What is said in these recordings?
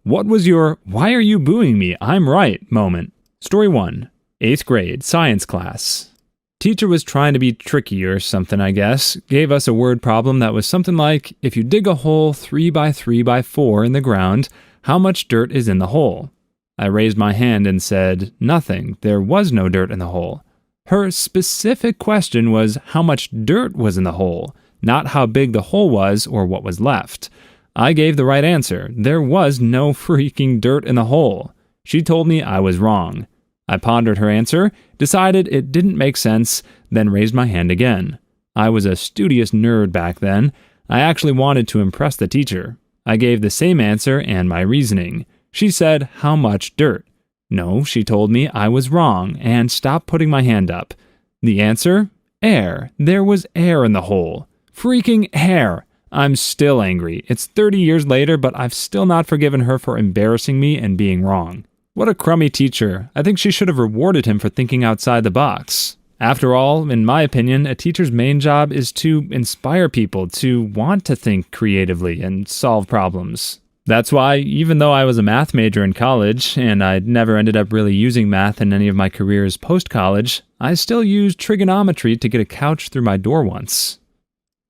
What was your "why are you booing me? I'm right" moment? Story 1. 8th grade, science class. Teacher was trying to be tricky or something, I guess. Gave us a word problem that was something like, if you dig a hole 3 by 3 by 4 in the ground, how much dirt is in the hole? I raised my hand and said, nothing. There was no dirt in the hole. Her specific question was how much dirt was in the hole, not how big the hole was or what was left. I gave the right answer. There was no freaking dirt in the hole. She told me I was wrong. I pondered her answer, decided it didn't make sense, then raised my hand again. I was a studious nerd back then. I actually wanted to impress the teacher. I gave the same answer and my reasoning. She said, how much dirt? No, she told me I was wrong and stopped putting my hand up. The answer? Air. There was air in the hole. Freaking air. I'm still angry. It's 30 years later, but I've still not forgiven her for embarrassing me and being wrong. What a crummy teacher. I think she should have rewarded him for thinking outside the box. After all, in my opinion, a teacher's main job is to inspire people to want to think creatively and solve problems. That's why, even though I was a math major in college, and I'd never ended up really using math in any of my careers post-college, I still used trigonometry to get a couch through my door once.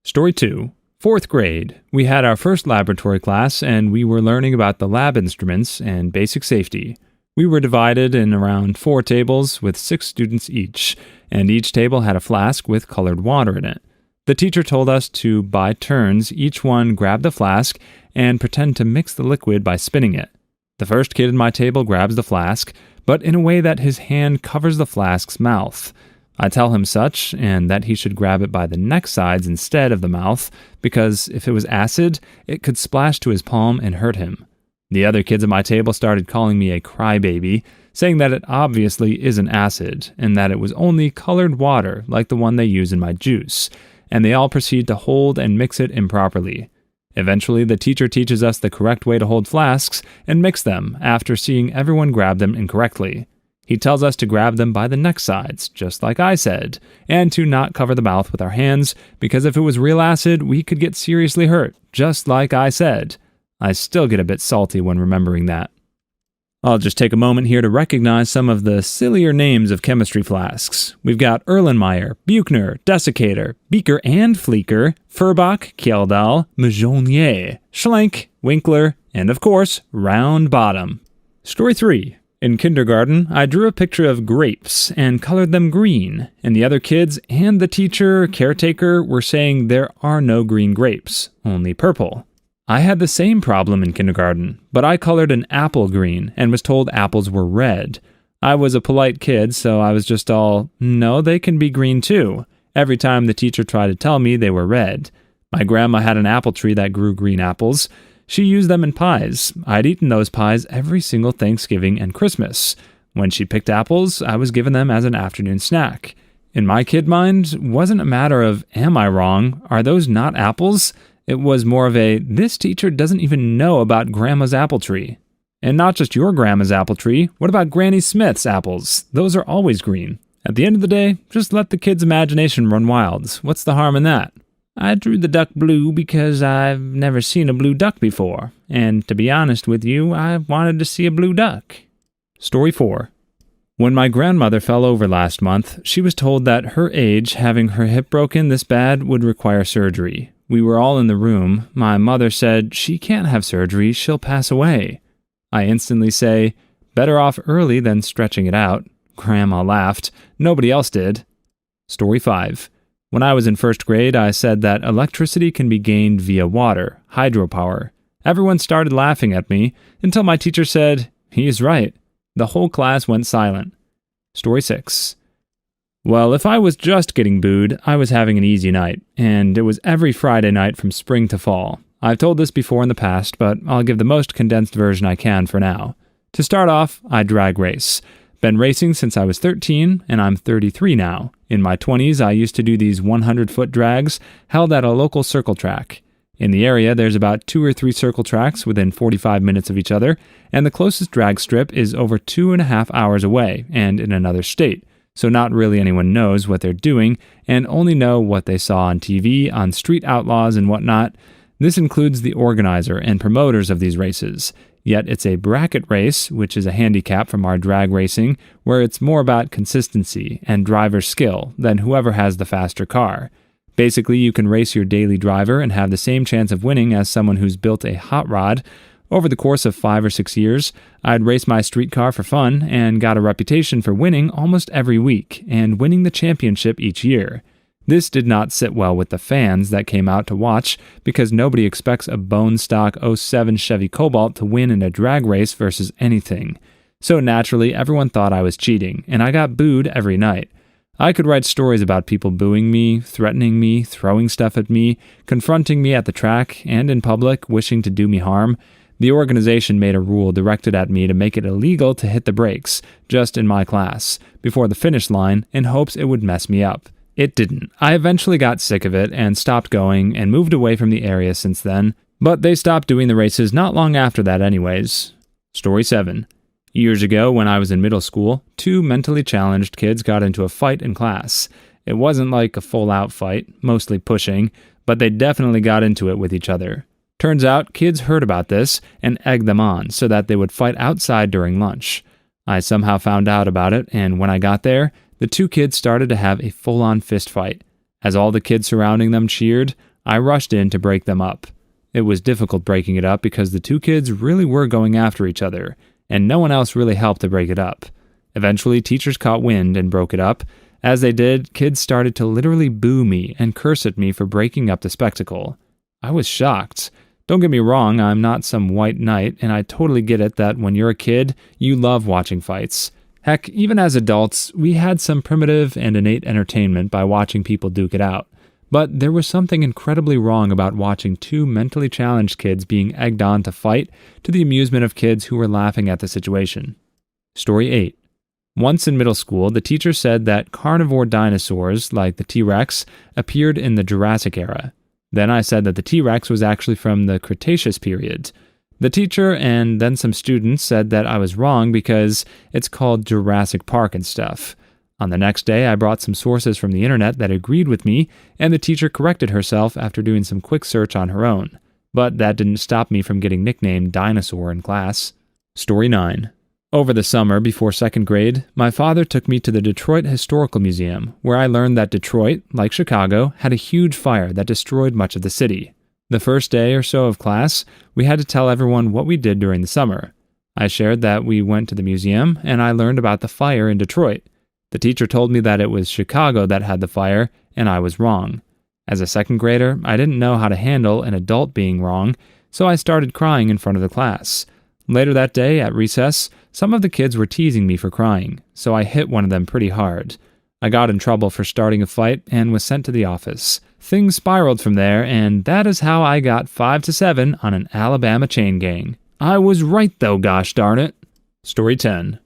Story 2. 4th grade. We had our first laboratory class, and we were learning about the lab instruments and basic safety. We were divided in around 4 tables with 6 students each, and each table had a flask with colored water in it. The teacher told us to, by turns, each one grab the flask and pretend to mix the liquid by spinning it. The first kid at my table grabs the flask, but in a way that his hand covers the flask's mouth. I tell him such, and that he should grab it by the neck sides instead of the mouth, because if it was acid, it could splash to his palm and hurt him. The other kids at my table started calling me a crybaby, saying that it obviously isn't acid, and that it was only colored water like the one they use in my juice, and they all proceed to hold and mix it improperly. Eventually, the teacher teaches us the correct way to hold flasks and mix them after seeing everyone grab them incorrectly. He tells us to grab them by the neck sides, just like I said, and to not cover the mouth with our hands, because if it was real acid, we could get seriously hurt, just like I said. I still get a bit salty when remembering that. I'll just take a moment here to recognize some of the sillier names of chemistry flasks. We've got Erlenmeyer, Buchner, Desiccator, Beaker and Fleeker, Furbach, Kjeldal, Majonnier, Schlenk, Winkler, and of course, Round Bottom. Story 3. In kindergarten, I drew a picture of grapes and colored them green, and the other kids and the teacher, caretaker, were saying there are no green grapes, only purple. I had the same problem in kindergarten, but I colored an apple green and was told apples were red. I was a polite kid, so I was just all, no, they can be green too, every time the teacher tried to tell me they were red. My grandma had an apple tree that grew green apples. She used them in pies. I'd eaten those pies every single Thanksgiving and Christmas. When she picked apples, I was given them as an afternoon snack. In my kid mind, wasn't a matter of, am I wrong? Are those not apples? It was more of a, this teacher doesn't even know about Grandma's apple tree. And not just your grandma's apple tree, what about Granny Smith's apples? Those are always green. At the end of the day, just let the kid's imagination run wild. What's the harm in that? I drew the duck blue because I've never seen a blue duck before. And to be honest with you, I wanted to see a blue duck. Story 4. When my grandmother fell over last month, she was told that her age, having her hip broken this bad, would require surgery. We were all in the room. My mother said, she can't have surgery, she'll pass away. I instantly say, better off early than stretching it out. Grandma laughed. Nobody else did. Story 5. When I was in first grade, I said that electricity can be gained via water, hydropower. Everyone started laughing at me until my teacher said, he's right. The whole class went silent. Story 6. Well, if I was just getting booed, I was having an easy night, and it was every Friday night from spring to fall. I've told this before in the past, but I'll give the most condensed version I can for now. To start off, I drag race. Been racing since I was 13, and I'm 33 now. In my 20s, I used to do these 100-foot drags held at a local circle track. In the area, there's about 2 or 3 circle tracks within 45 minutes of each other, and the closest drag strip is over 2.5 hours away and in another state. So not really anyone knows what they're doing and only know what they saw on TV, on Street Outlaws and whatnot. This includes the organizer and promoters of these races. Yet it's a bracket race, which is a handicap from our drag racing, where it's more about consistency and driver skill than whoever has the faster car. Basically, you can race your daily driver and have the same chance of winning as someone who's built a hot rod. Over the course of 5 or 6 years, I'd race my street car for fun and got a reputation for winning almost every week and winning the championship each year. This did not sit well with the fans that came out to watch because nobody expects a bone stock '07 Chevy Cobalt to win in a drag race versus anything. So naturally, everyone thought I was cheating, and I got booed every night. I could write stories about people booing me, threatening me, throwing stuff at me, confronting me at the track and in public, wishing to do me harm. The organization made a rule directed at me to make it illegal to hit the brakes, just in my class, before the finish line in hopes it would mess me up. It didn't. I eventually got sick of it and stopped going and moved away from the area since then, but they stopped doing the races not long after that anyways. Story 7. Years ago, when I was in middle school, 2 mentally challenged kids got into a fight in class. It wasn't like a full-out fight, mostly pushing, but they definitely got into it with each other. Turns out, kids heard about this and egged them on so that they would fight outside during lunch. I somehow found out about it, and when I got there, the 2 kids started to have a full-on fist fight. As all the kids surrounding them cheered, I rushed in to break them up. It was difficult breaking it up because the 2 kids really were going after each other, and no one else really helped to break it up. Eventually, teachers caught wind and broke it up. As they did, kids started to literally boo me and curse at me for breaking up the spectacle. I was shocked. Don't get me wrong, I'm not some white knight, and I totally get it that when you're a kid, you love watching fights. Heck, even as adults, we had some primitive and innate entertainment by watching people duke it out. But there was something incredibly wrong about watching 2 mentally challenged kids being egged on to fight to the amusement of kids who were laughing at the situation. Story 8. Once in middle school, the teacher said that carnivore dinosaurs, like the T-Rex, appeared in the Jurassic era. Then I said that the T-Rex was actually from the Cretaceous period. The teacher and then some students said that I was wrong because it's called Jurassic Park and stuff. On the next day, I brought some sources from the internet that agreed with me, and the teacher corrected herself after doing some quick search on her own. But that didn't stop me from getting nicknamed Dinosaur in class. Story 9. Over the summer before 2nd grade, my father took me to the Detroit Historical Museum, where I learned that Detroit, like Chicago, had a huge fire that destroyed much of the city. The first day or so of class, we had to tell everyone what we did during the summer. I shared that we went to the museum, and I learned about the fire in Detroit. The teacher told me that it was Chicago that had the fire, and I was wrong. As a 2nd grader, I didn't know how to handle an adult being wrong, so I started crying in front of the class. Later that day, at recess, some of the kids were teasing me for crying, so I hit one of them pretty hard. I got in trouble for starting a fight and was sent to the office. Things spiraled from there, and that is how I got 5 to 7 on an Alabama chain gang. I was right though, gosh darn it. Story 10.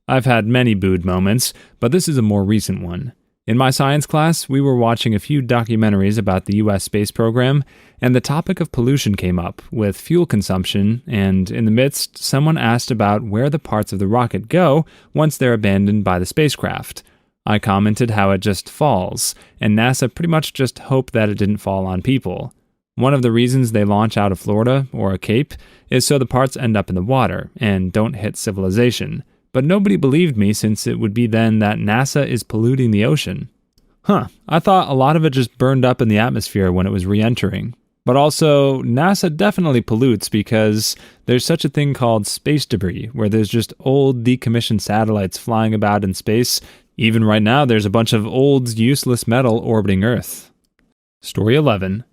I've had many booed moments, but this is a more recent one. In my science class, we were watching a few documentaries about the U.S. space program, and the topic of pollution came up, with fuel consumption, and in the midst, someone asked about where the parts of the rocket go once they're abandoned by the spacecraft. I commented how it just falls, and NASA pretty much just hoped that it didn't fall on people. One of the reasons they launch out of Florida, or a Cape, is so the parts end up in the water, and don't hit civilization. But nobody believed me since it would be then that NASA is polluting the ocean. I thought a lot of it just burned up in the atmosphere when it was re-entering. But also, NASA definitely pollutes because there's such a thing called space debris, where there's just old decommissioned satellites flying about in space. Even right now, there's a bunch of old, useless metal orbiting Earth. Story 11.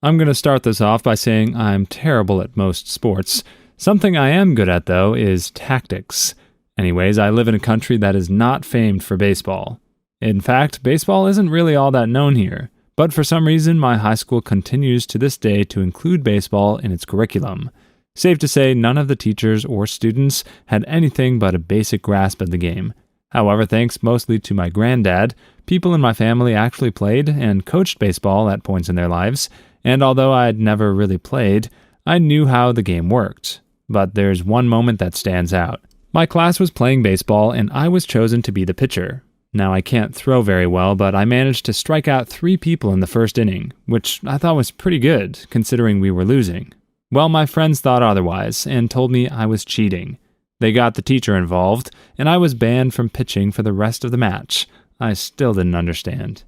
I'm going to start this off by saying I'm terrible at most sports. Something I am good at, though, is tactics. Anyways, I live in a country that is not famed for baseball. In fact, baseball isn't really all that known here, but for some reason my high school continues to this day to include baseball in its curriculum. Safe to say none of the teachers or students had anything but a basic grasp of the game. However, thanks mostly to my granddad, people in my family actually played and coached baseball at points in their lives, and although I had never really played, I knew how the game worked. But there's one moment that stands out. My class was playing baseball, and I was chosen to be the pitcher. Now, I can't throw very well, but I managed to strike out 3 people in the first inning, which I thought was pretty good, considering we were losing. Well, my friends thought otherwise and told me I was cheating. They got the teacher involved, and I was banned from pitching for the rest of the match. I still didn't understand.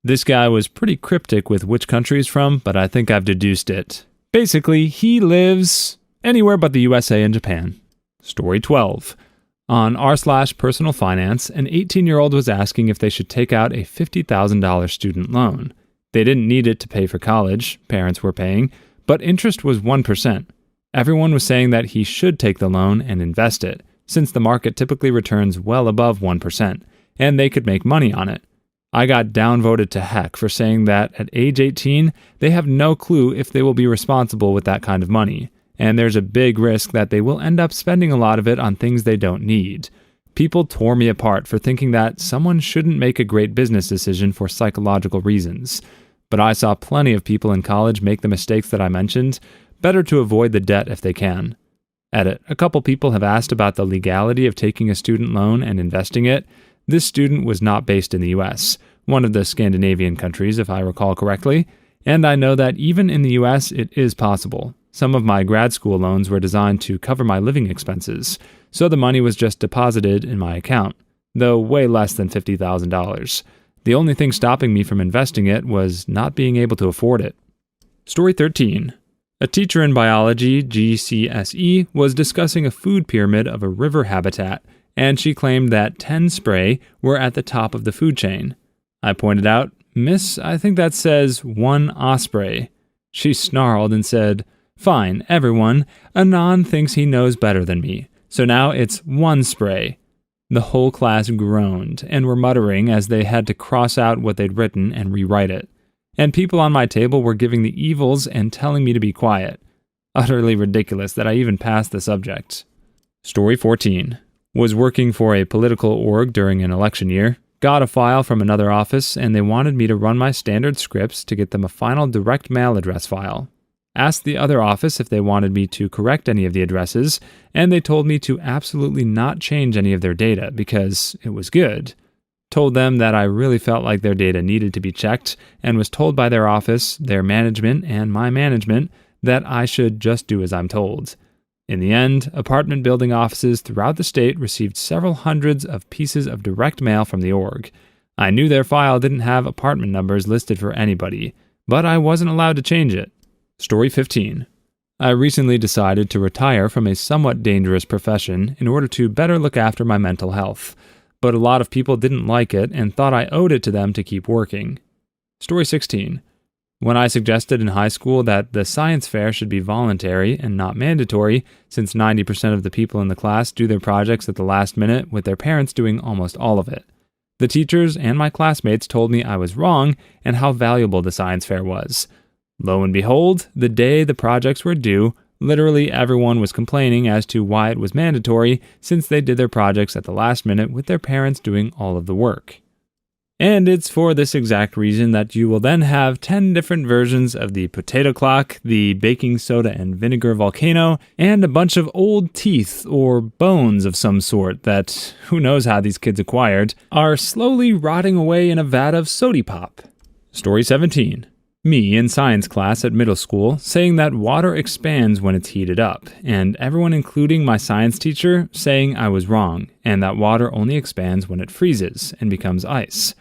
This guy was pretty cryptic with which country he's from, but I think I've deduced it. Basically, he lives anywhere but the USA and Japan. Story 12. On r/personal finance, an 18-year-old was asking if they should take out a $50,000 student loan. They didn't need it to pay for college, parents were paying, but interest was 1%. Everyone was saying that he should take the loan and invest it, since the market typically returns well above 1%, and they could make money on it. I got downvoted to heck for saying that at age 18, they have no clue if they will be responsible with that kind of money, and there's a big risk that they will end up spending a lot of it on things they don't need. People tore me apart for thinking that someone shouldn't make a great business decision for psychological reasons. But I saw plenty of people in college make the mistakes that I mentioned. Better to avoid the debt if they can. Edit. A couple people have asked about the legality of taking a student loan and investing it. This student was not based in the US, one of the Scandinavian countries if I recall correctly, and I know that even in the US it is possible. Some of my grad school loans were designed to cover my living expenses, so the money was just deposited in my account, though way less than $50,000. The only thing stopping me from investing it was not being able to afford it. Story 13. A teacher in biology, GCSE, was discussing a food pyramid of a river habitat, and she claimed that 10 spray were at the top of the food chain. I pointed out, "Miss, I think that says 1 osprey." She snarled and said, "Fine, everyone, Anon thinks he knows better than me, so now it's 1 spray." The whole class groaned and were muttering as they had to cross out what they'd written and rewrite it. And people on my table were giving the evils and telling me to be quiet. Utterly ridiculous that I even passed the subject. Story 14. Was working for a political org during an election year, got a file from another office, and they wanted me to run my standard scripts to get them a final direct mail address file. Asked the other office if they wanted me to correct any of the addresses, and they told me to absolutely not change any of their data because it was good. Told them that I really felt like their data needed to be checked, and was told by their office, their management, and my management that I should just do as I'm told. In the end, apartment building offices throughout the state received several hundreds of pieces of direct mail from the org. I knew their file didn't have apartment numbers listed for anybody, but I wasn't allowed to change it. Story 15. I recently decided to retire from a somewhat dangerous profession in order to better look after my mental health, but a lot of people didn't like it and thought I owed it to them to keep working. Story 16. When I suggested in high school that the science fair should be voluntary and not mandatory, since 90% of the people in the class do their projects at the last minute with their parents doing almost all of it. The teachers and my classmates told me I was wrong and how valuable the science fair was. Lo and behold, the day the projects were due, literally everyone was complaining as to why it was mandatory since they did their projects at the last minute with their parents doing all of the work. And it's for this exact reason that you will then have 10 different versions of the potato clock, the baking soda and vinegar volcano, and a bunch of old teeth or bones of some sort that, who knows how these kids acquired, are slowly rotting away in a vat of sody pop. Story 17. Me in science class at middle school saying that water expands when it's heated up, and everyone including my science teacher saying I was wrong, and that water only expands when it freezes and becomes ice.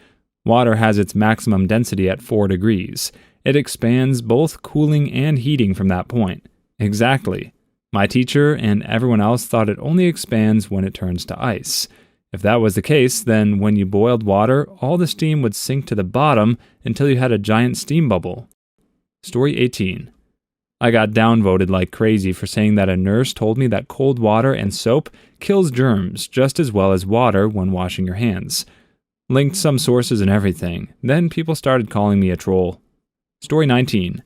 Water has its maximum density at 4 degrees. It expands both cooling and heating from that point. Exactly. My teacher and everyone else thought it only expands when it turns to ice. If that was the case, then when you boiled water, all the steam would sink to the bottom until you had a giant steam bubble. Story 18. I got downvoted like crazy for saying that a nurse told me that cold water and soap kills germs just as well as water when washing your hands. Linked some sources and everything. Then people started calling me a troll. Story 19.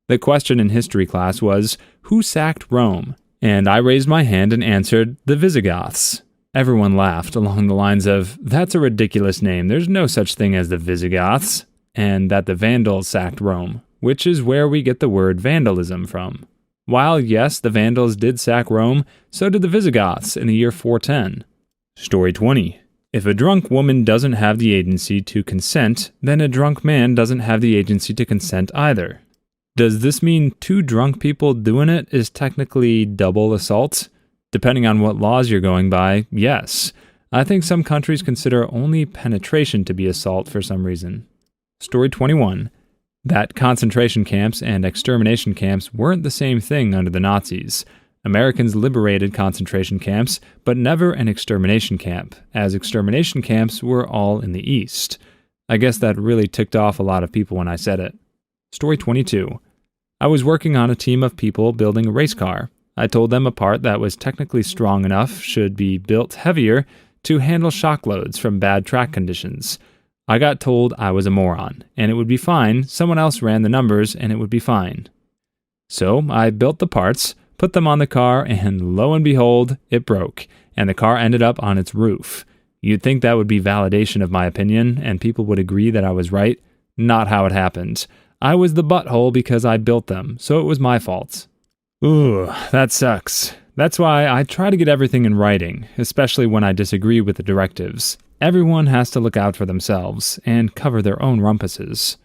The question in history class was, who sacked Rome? And I raised my hand and answered, the Visigoths. Everyone laughed along the lines of, that's a ridiculous name, there's no such thing as the Visigoths, and that the Vandals sacked Rome, which is where we get the word vandalism from. While yes, the Vandals did sack Rome, so did the Visigoths in the year 410. Story 20. If a drunk woman doesn't have the agency to consent, then a drunk man doesn't have the agency to consent either. Does this mean two drunk people doing it is technically double assault? Depending on what laws you're going by, yes. I think some countries consider only penetration to be assault for some reason. Story 21. That concentration camps and extermination camps weren't the same thing under the Nazis. Americans liberated concentration camps, but never an extermination camp, as extermination camps were all in the East. I guess that really ticked off a lot of people when I said it. Story 22. I was working on a team of people building a race car. I told them a part that was technically strong enough should be built heavier to handle shock loads from bad track conditions. I got told I was a moron, and it would be fine. Someone else ran the numbers, and it would be fine. So I built the parts, put them on the car, and lo and behold, it broke, and the car ended up on its roof. You'd think that would be validation of my opinion, and people would agree that I was right. Not how it happened. I was the butthole because I built them, so it was my fault. Ooh, that sucks. That's why I try to get everything in writing, especially when I disagree with the directives. Everyone has to look out for themselves and cover their own rumpuses.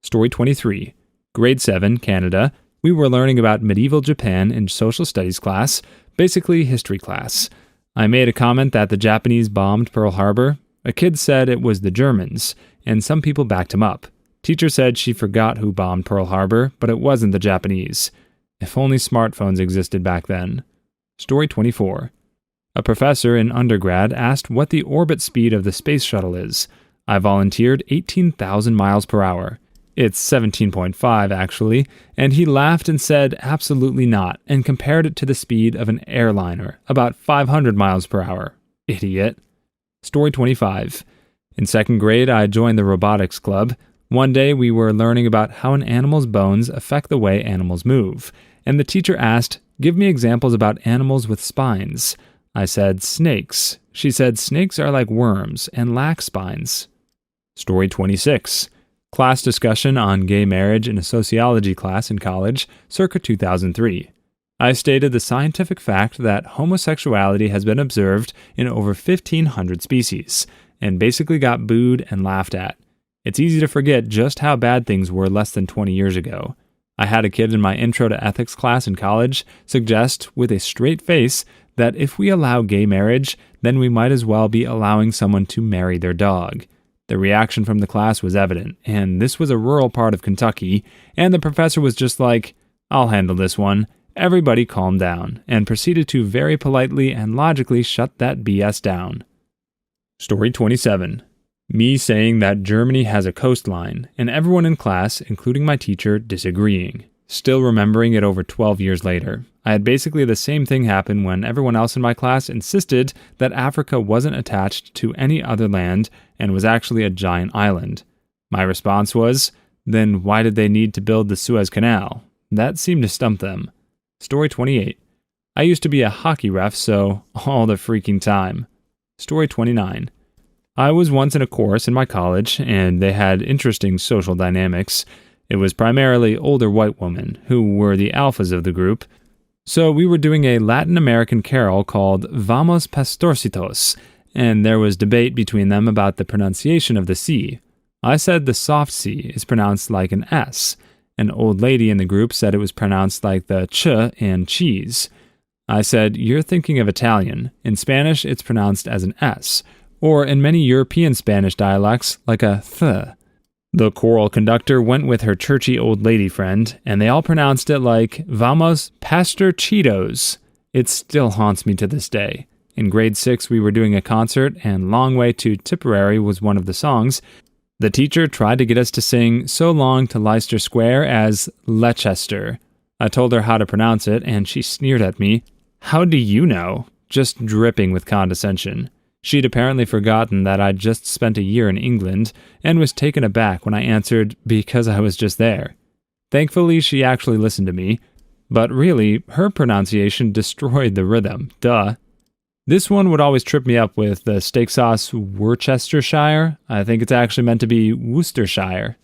Story 23. Grade 7, Canada. We were learning about medieval Japan in social studies class, basically history class. I made a comment that the Japanese bombed Pearl Harbor. A kid said it was the Germans, and some people backed him up. Teacher said she forgot who bombed Pearl Harbor, but it wasn't the Japanese. If only smartphones existed back then. Story 24. A professor in undergrad asked what the orbit speed of the space shuttle is. I volunteered 18,000 miles per hour. It's 17.5 actually, and he laughed and said absolutely not, and compared it to the speed of an airliner, about 500 miles per hour. Idiot. Story 25. In second grade, I joined the robotics club. One day we were learning about how an animal's bones affect the way animals move, and the teacher asked, "Give me examples about animals with spines." I said, "Snakes." She said, "Snakes are like worms and lack spines." Story 26. Class discussion on gay marriage in a sociology class in college, circa 2003. I stated the scientific fact that homosexuality has been observed in over 1,500 species, and basically got booed and laughed at. It's easy to forget just how bad things were less than 20 years ago. I had a kid in my Intro to Ethics class in college suggest, with a straight face, that if we allow gay marriage, then we might as well be allowing someone to marry their dog. The reaction from the class was evident, and this was a rural part of Kentucky, and the professor was just like, "I'll handle this one." Everybody calmed down, and proceeded to very politely and logically shut that BS down. Story 27. Me saying that Germany has a coastline, and everyone in class, including my teacher, disagreeing. Still remembering it over 12 years later. I had basically the same thing happen when everyone else in my class insisted that Africa wasn't attached to any other land and was actually a giant island. My response was, then why did they need to build the Suez Canal? That seemed to stump them. Story 28. I used to be a hockey ref, so all the freaking time. Story 29. I was once in a course in my college, and they had interesting social dynamics. It was primarily older white women, who were the alphas of the group. So we were doing a Latin American carol called Vamos Pastorcitos, and there was debate between them about the pronunciation of the C. I said the soft C is pronounced like an S. An old lady in the group said it was pronounced like the ch in cheese. I said, you're thinking of Italian. In Spanish, it's pronounced as an S, or in many European Spanish dialects, like a th. The choral conductor went with her churchy old lady friend, and they all pronounced it like, Vamos Pastor Cheetos. It still haunts me to this day. In grade 6, we were doing a concert, and Long Way to Tipperary was one of the songs. The teacher tried to get us to sing So Long to Leicester Square as Leicester. I told her how to pronounce it, and she sneered at me. How do you know? Just dripping with condescension. She'd apparently forgotten that I'd just spent a year in England, and was taken aback when I answered, because I was just there. Thankfully, she actually listened to me, but really, her pronunciation destroyed the rhythm, duh. This one would always trip me up with the steak sauce Worcestershire. I think it's actually meant to be Worcestershire.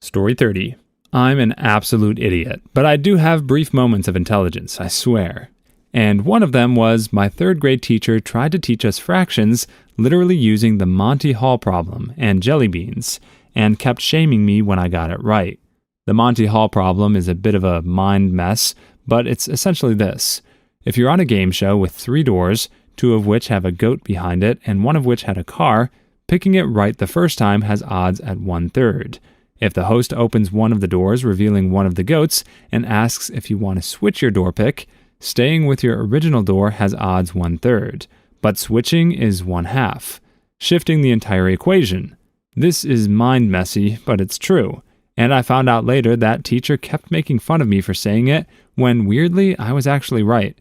Story 30. I'm an absolute idiot, but I do have brief moments of intelligence, I swear. And one of them was my third grade teacher tried to teach us fractions, literally using the Monty Hall problem and jelly beans, and kept shaming me when I got it right. The Monty Hall problem is a bit of a mind mess, but it's essentially this. If you're on a game show with 3 doors, 2 of which have a goat behind it and 1 of which had a car, picking it right the first time has odds at 1/3. If the host opens one of the doors, revealing one of the goats, and asks if you want to switch your door pick, staying with your original door has odds 1/3, but switching is 1/2, shifting the entire equation. This is mind messy, but it's true. And I found out later that teacher kept making fun of me for saying it, when weirdly I was actually right.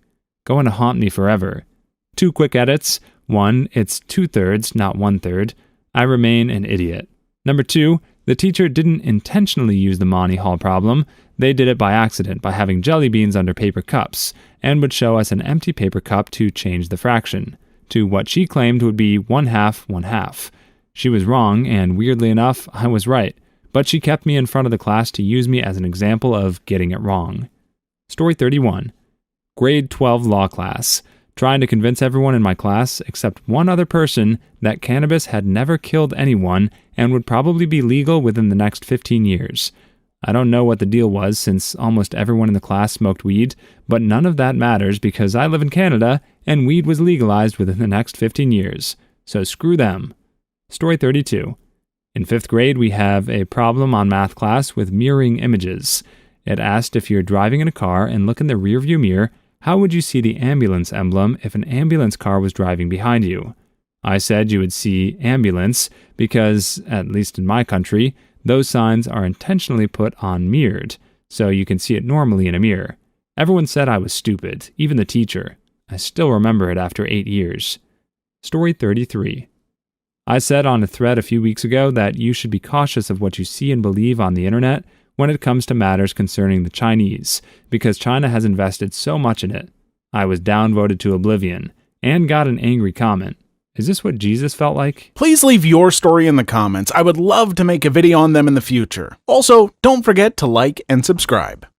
Going to haunt me forever. 2 quick edits. 1, it's 2/3, not 1/3. I remain an idiot. Number 2, the teacher didn't intentionally use the Monty Hall problem. They did it by accident by having jelly beans under paper cups, and would show us an empty paper cup to change the fraction, to what she claimed would be 1/2, 1/2. She was wrong, and weirdly enough, I was right, but she kept me in front of the class to use me as an example of getting it wrong. Story 31. Grade 12 law class. Trying to convince everyone in my class, except one other person, that cannabis had never killed anyone and would probably be legal within the next 15 years. I don't know what the deal was since almost everyone in the class smoked weed, but none of that matters because I live in Canada and weed was legalized within the next 15 years. So screw them. Story 32. In 5th grade, we have a problem on math class with mirroring images. It asked if you're driving in a car and look in the rearview mirror, how would you see the ambulance emblem if an ambulance car was driving behind you? I said you would see ambulance because, at least in my country, those signs are intentionally put on mirrored, so you can see it normally in a mirror. Everyone said I was stupid, even the teacher. I still remember it after 8 years. Story 33. I said on a thread a few weeks ago that you should be cautious of what you see and believe on the internet when it comes to matters concerning the Chinese, because China has invested so much in it. I was downvoted to oblivion, and got an angry comment. Is this what Jesus felt like? Please leave your story in the comments. I would love to make a video on them in the future. Also, don't forget to like and subscribe.